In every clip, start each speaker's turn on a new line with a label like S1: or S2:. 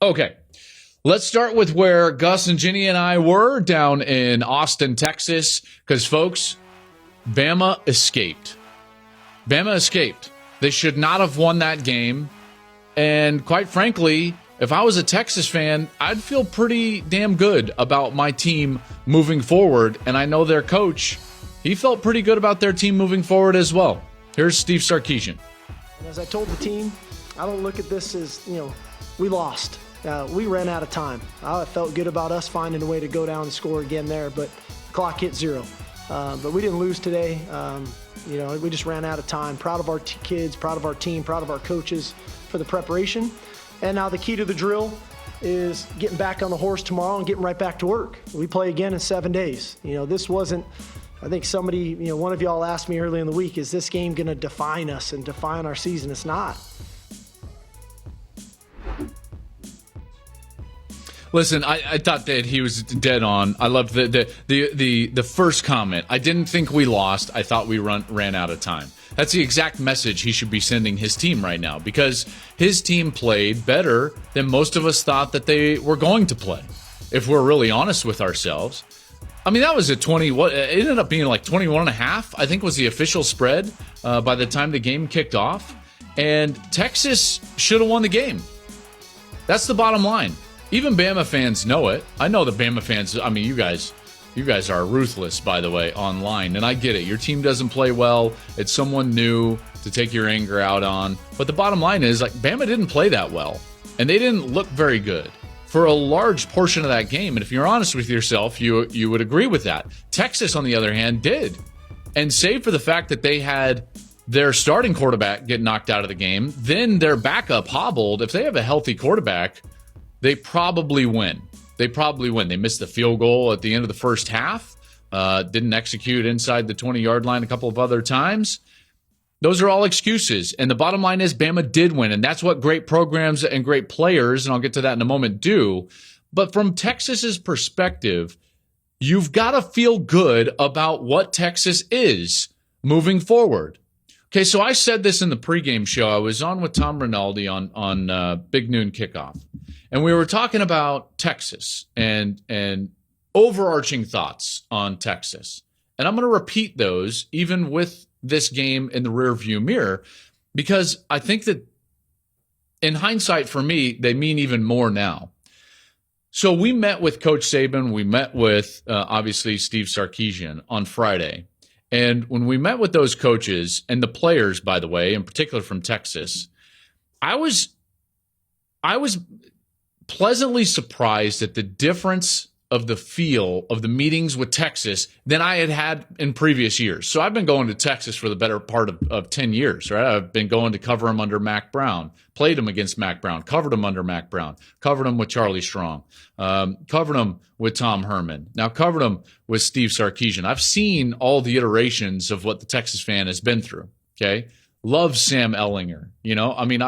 S1: Okay, let's start with where Gus and Ginny and I were down in Austin, Texas, because, folks, Bama escaped. Bama escaped. They should not have won that game. And quite frankly, if I was a Texas fan, I'd feel pretty damn good about my team moving forward. And I know their coach, he felt pretty good about their team moving forward as well. Here's Steve Sarkisian.
S2: And as I told the team, I don't look at this as, we lost. We ran out of time. I felt good about us finding a way to go down and score again there, but the clock hit 0. But we didn't lose today. We just ran out of time. Proud of our kids, proud of our team, proud of our coaches for the preparation. And now the key to the drill is getting back on the horse tomorrow and getting right back to work. We play again in 7 days. This wasn't, I think somebody, one of y'all asked me early in the week, is this game going to define us and define our season? It's not.
S1: Listen, I thought that he was dead on. I loved the first comment. I didn't think we lost. I thought we ran out of time. That's the exact message he should be sending his team right now, because his team played better than most of us thought that they were going to play, if we're really honest with ourselves. I mean, that was a 20. What it ended up being like 21.5, I think, was the official spread by the time the game kicked off. And Texas should have won the game. That's the bottom line. Even Bama fans know it. I know the Bama fans, I mean, you guys are ruthless, by the way, online. And I get it. Your team doesn't play well. It's someone new to take your anger out on. But the bottom line is, like, Bama didn't play that well. And they didn't look very good for a large portion of that game. And if you're honest with yourself, you would agree with that. Texas, on the other hand, did. And save for the fact that they had their starting quarterback get knocked out of the game, then their backup hobbled. If they have a healthy quarterback, they probably win. They missed the field goal at the end of the first half. Didn't execute inside the 20-yard line a couple of other times. Those are all excuses. And the bottom line is Bama did win. And that's what great programs and great players, and I'll get to that in a moment, do. But from Texas's perspective, you've got to feel good about what Texas is moving forward. Okay, so I said this in the pregame show. I was on with Tom Rinaldi on Big Noon Kickoff. And we were talking about Texas and overarching thoughts on Texas. And I'm going to repeat those even with this game in the rearview mirror, because I think that in hindsight, for me, they mean even more now. So we met with Coach Saban. We met with, obviously, Steve Sarkisian on Friday. And when we met with those coaches and the players, by the way, in particular from Texas, I was pleasantly surprised at the difference of the feel of the meetings with Texas than I had in previous years. So I've been going to Texas for the better part of 10 years, right? I've been going to cover them under Mac Brown, played them against Mac Brown, covered them under Mac Brown, covered them with Charlie Strong, covered them with Tom Herman, now covered them with Steve Sarkisian. I've seen all the iterations of what the Texas fan has been through, okay? Love Sam Ellinger, I mean,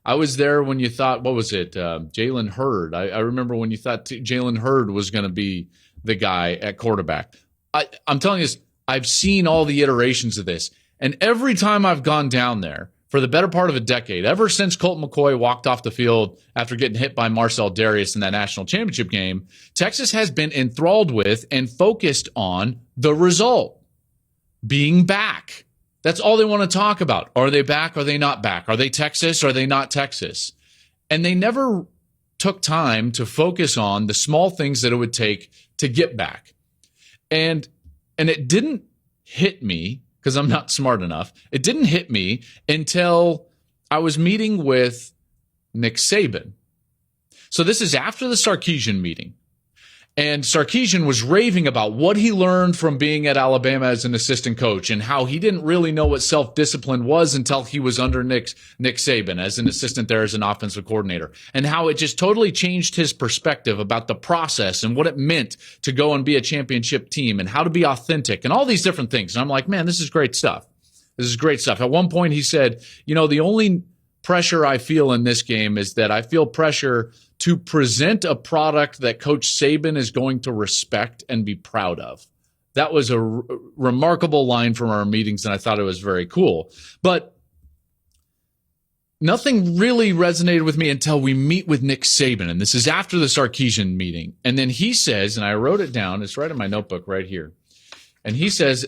S1: I was there when you thought, what was it, Jalen Hurd. I remember when you thought Jalen Hurd was going to be the guy at quarterback. I'm telling you this, I've seen all the iterations of this. And every time I've gone down there for the better part of a decade, ever since Colt McCoy walked off the field after getting hit by Marcel Darius in that national championship game, Texas has been enthralled with and focused on the result, being back. That's all they want to talk about. Are they back? Are they not back? Are they Texas? Are they not Texas? And they never took time to focus on the small things that it would take to get back. And it didn't hit me, because I'm not smart enough. It didn't hit me until I was meeting with Nick Saban. So this is after the Sarkisian meeting. And Sarkisian was raving about what he learned from being at Alabama as an assistant coach and how he didn't really know what self-discipline was until he was under Nick Saban as an assistant there as an offensive coordinator, and how it just totally changed his perspective about the process and what it meant to go and be a championship team and how to be authentic and all these different things. And I'm like, man, this is great stuff. This is great stuff. At one point he said, the only pressure I feel in this game is that I feel pressure to present a product that Coach Saban is going to respect and be proud of. That was a remarkable line from our meetings, and I thought it was very cool. But nothing really resonated with me until we meet with Nick Saban. And this is after the Sarkisian meeting. And then he says, and I wrote it down, it's right in my notebook right here. And he says,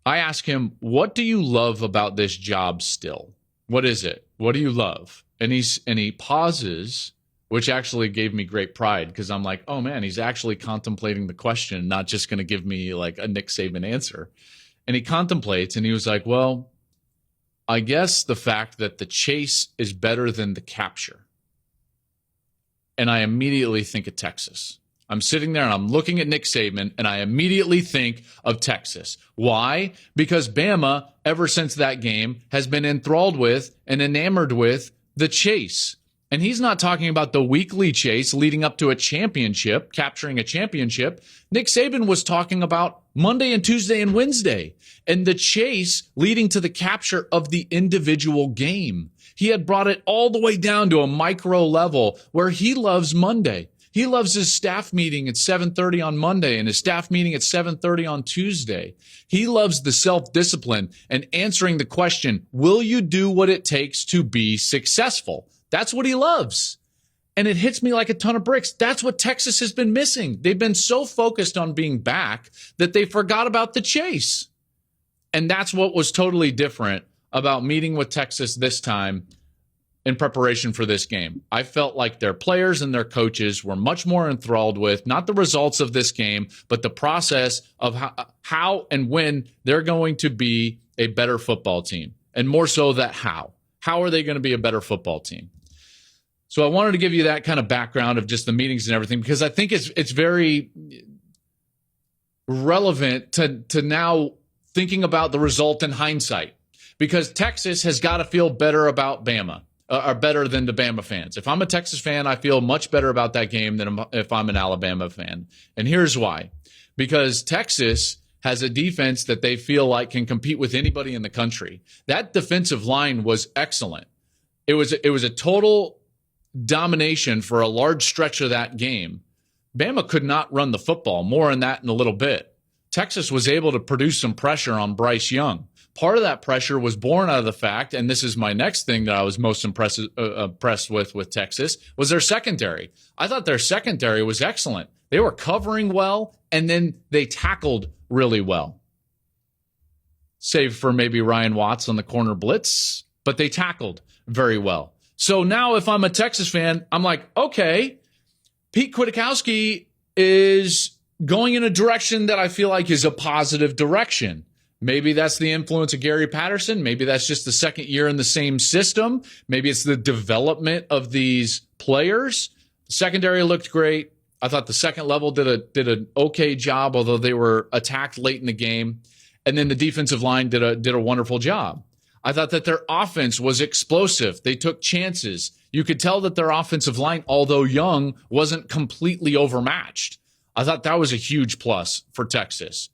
S1: I ask him, what do you love about this job still? What is it? What do you love? And he pauses, which actually gave me great pride because I'm like, oh man, he's actually contemplating the question, not just going to give me like a Nick Saban answer. And he contemplates and he was like, well, I guess the fact that the chase is better than the capture. And I immediately think of Texas. I'm sitting there and I'm looking at Nick Saban and I immediately think of Texas. Why? Because Bama, ever since that game, has been enthralled with and enamored with the chase. And he's not talking about the weekly chase leading up to a championship, capturing a championship. Nick Saban was talking about Monday and Tuesday and Wednesday and the chase leading to the capture of the individual game. He had brought it all the way down to a micro level where he loves Monday. He loves his staff meeting at 7:30 on Monday and his staff meeting at 7:30 on Tuesday. He loves the self-discipline and answering the question, will you do what it takes to be successful? That's what he loves. And it hits me like a ton of bricks. That's what Texas has been missing. They've been so focused on being back that they forgot about the chase. And that's what was totally different about meeting with Texas this time in preparation for this game. I felt like their players and their coaches were much more enthralled with not the results of this game, but the process of how and when they're going to be a better football team. And more so that how. How are they going to be a better football team? So I wanted to give you that kind of background of just the meetings and everything, because I think it's very relevant to now thinking about the result in hindsight, because Texas has got to feel better about Bama. Are better than the Bama fans. If I'm a Texas fan, I feel much better about that game than if I'm an Alabama fan. And here's why. Because Texas has a defense that they feel like can compete with anybody in the country. That defensive line was excellent. It was a total domination for a large stretch of that game. Bama could not run the football. More on that in a little bit. Texas was able to produce some pressure on Bryce Young. Part of that pressure was born out of the fact, and this is my next thing that I was most impressed with Texas, was their secondary. I thought their secondary was excellent. They were covering well, and then they tackled really well. Save for maybe Ryan Watts on the corner blitz, but they tackled very well. So now if I'm a Texas fan, I'm like, okay, Pete Kwiatkowski is going in a direction that I feel like is a positive direction. Maybe that's the influence of Gary Patterson. Maybe that's just the second year in the same system. Maybe it's the development of these players. The secondary looked great. I thought the second level did an okay job, although they were attacked late in the game. And then the defensive line did a wonderful job. I thought that their offense was explosive. They took chances. You could tell that their offensive line, although young, wasn't completely overmatched. I thought that was a huge plus for Texas.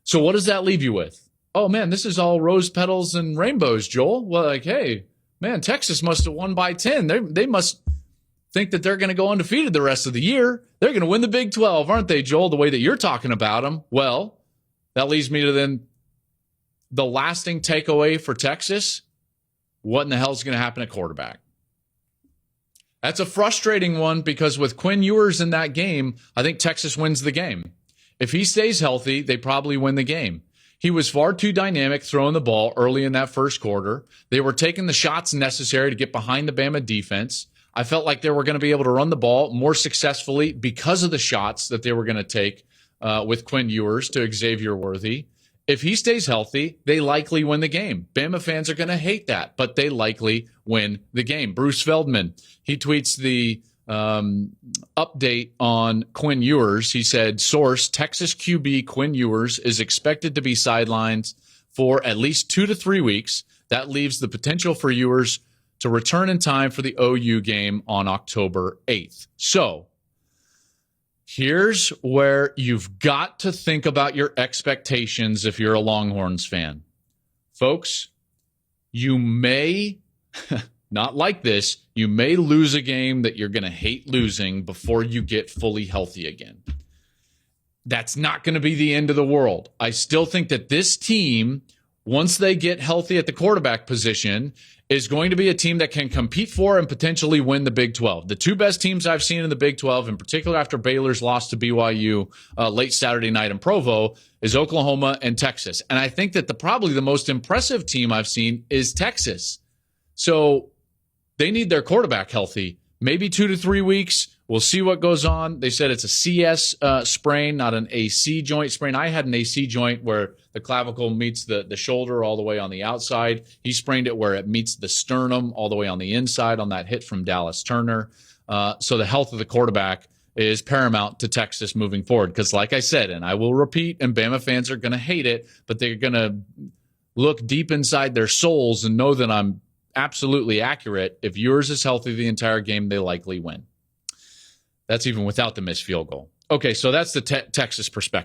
S1: So what does that leave you with? Oh, man, this is all rose petals and rainbows, Joel. Well, like, hey, man, Texas must have won by 10. They must think that they're going to go undefeated the rest of the year. They're going to win the Big 12, aren't they, Joel, the way that you're talking about them? Well, that leads me to then the lasting takeaway for Texas. What in the hell is going to happen at quarterback? That's a frustrating one because with Quinn Ewers in that game, I think Texas wins the game. If he stays healthy, they probably win the game. He was far too dynamic throwing the ball early in that first quarter. They were taking the shots necessary to get behind the Bama defense. I felt like they were going to be able to run the ball more successfully because of the shots that they were going to take with Quinn Ewers to Xavier Worthy. If he stays healthy, they likely win the game. Bama fans are going to hate that, but they likely win the game. Bruce Feldman, he tweets the update on Quinn Ewers. He said, source, Texas QB Quinn Ewers is expected to be sidelined for at least 2 to 3 weeks. That leaves the potential for Ewers to return in time for the OU game on October 8th. So here's where you've got to think about your expectations if you're a Longhorns fan. Folks, you may... not like this, you may lose a game that you're going to hate losing before you get fully healthy again. That's not going to be the end of the world. I still think that this team, once they get healthy at the quarterback position, is going to be a team that can compete for and potentially win the Big 12. The two best teams I've seen in the Big 12, in particular after Baylor's loss to BYU late Saturday night in Provo, is Oklahoma and Texas. And I think that probably the most impressive team I've seen is Texas. So they need their quarterback healthy. Maybe 2 to 3 weeks. We'll see what goes on. They said it's a CS sprain, not an AC joint sprain. I had an AC joint where the clavicle meets the shoulder all the way on the outside. He sprained it where it meets the sternum all the way on the inside on that hit from Dallas Turner. So the health of the quarterback is paramount to Texas moving forward. Because like I said, and I will repeat, and Bama fans are going to hate it, but they're going to look deep inside their souls and know that I'm absolutely accurate. If Ewers is healthy the entire game, they likely win. That's even without the missed field goal. Okay, so that's the Texas perspective.